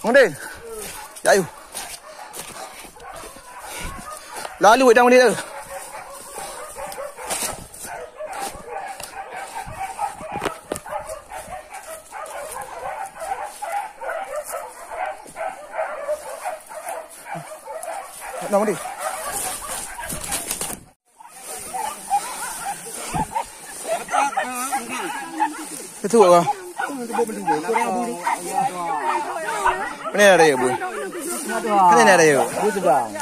Din. Ayo. Lalu dah dia. Nama dia. Itu apa? Mana ada ya, Bu? Mana ada ya? Bu sedang.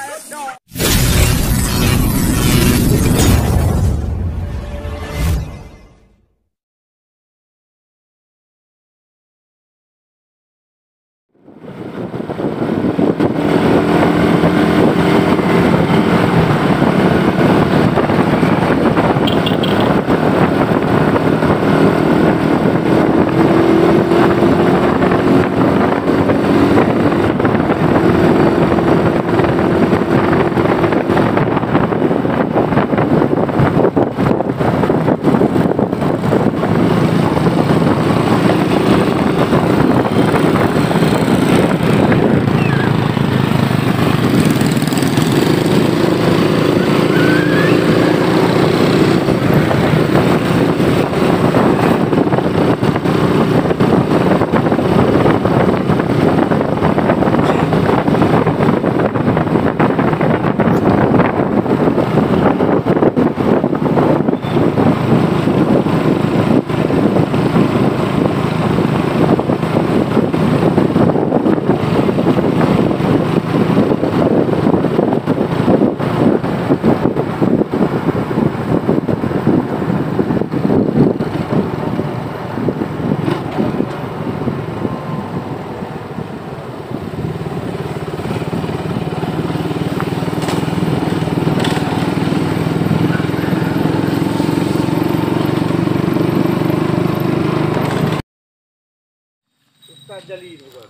Jali bukan.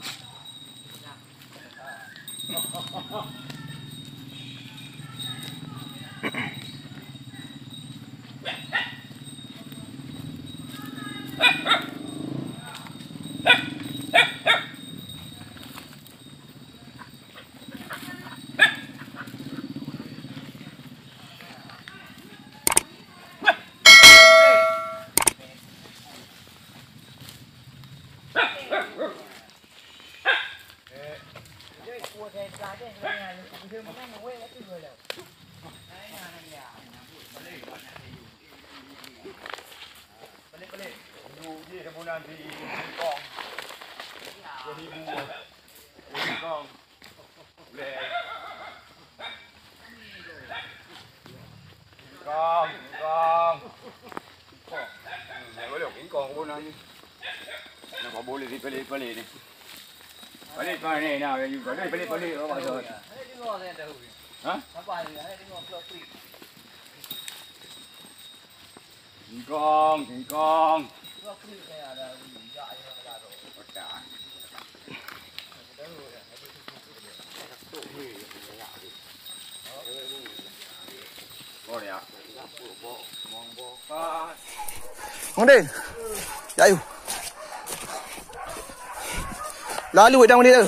Boleh pelik-pelik ni. Pelik mana ni nak you pelik-pelik apa tu? Tengok saya tahu. Ha? Apa ni? Tengok vlog tu. Kingkong. Vlog tu saya ada ya ada tu. Otak. Boleh ya. Din. Ayo. Lalu dah dia.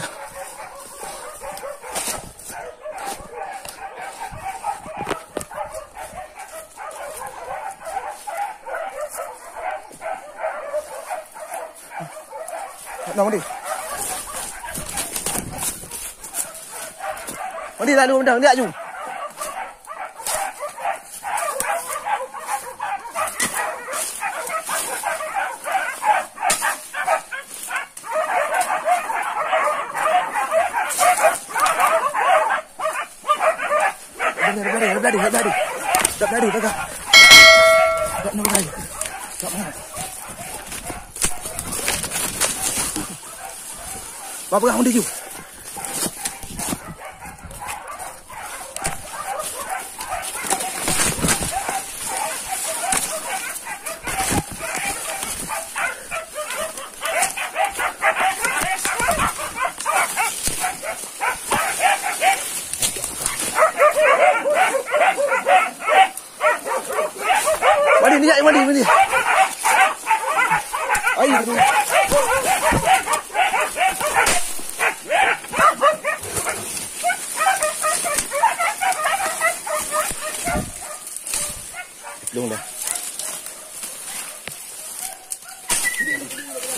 Nama dia. Mandi lalu dah dia aju. Dari, tak nak lagi. Tak nak. Bapa kau dia. Mandi. Ayo.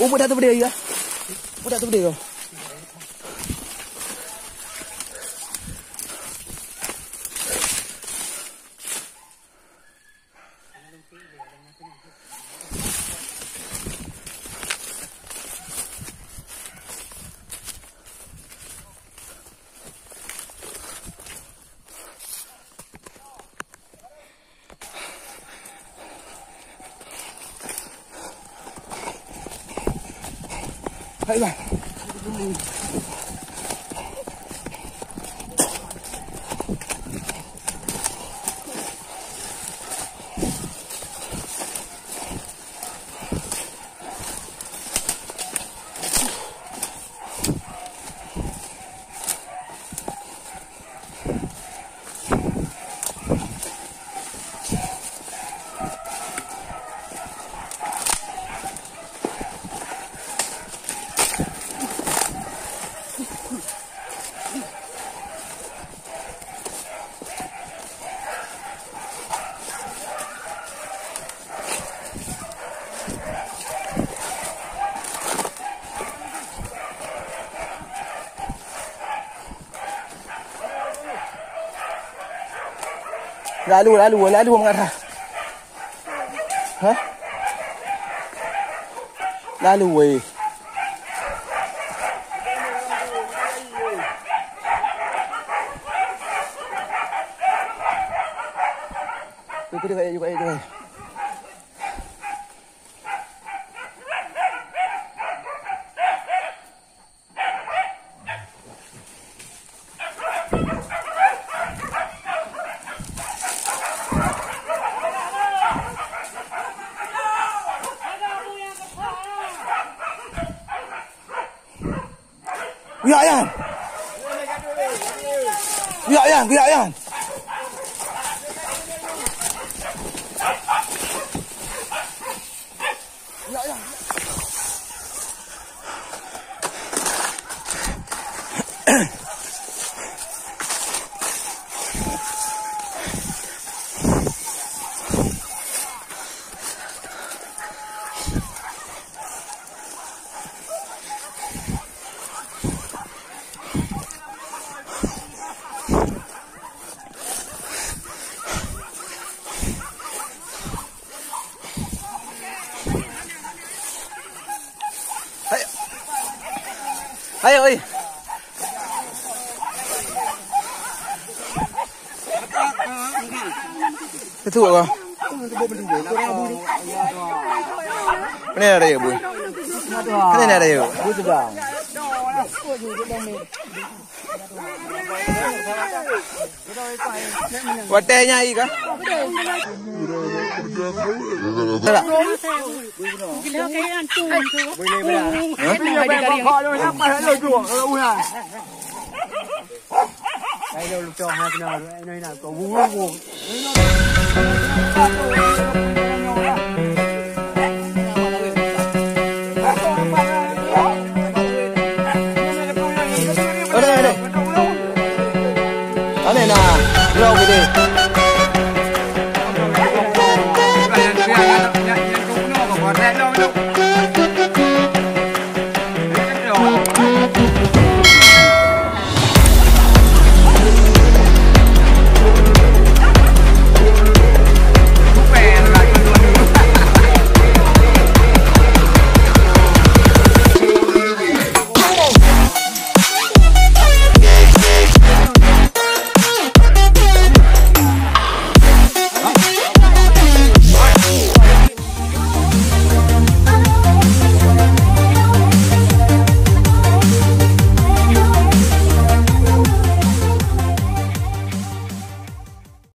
budak tu berdiri ya. Budak tu berdiri. Hai bang. Lalu mengarah. Hah? Lalu weh. Itu dia juga itu. Bireuen. Ayo, oi. Itu apa? Ini ada ya, Bu? Ini ada ya? Bu juga. Watenya ai kah? Tak. Boleh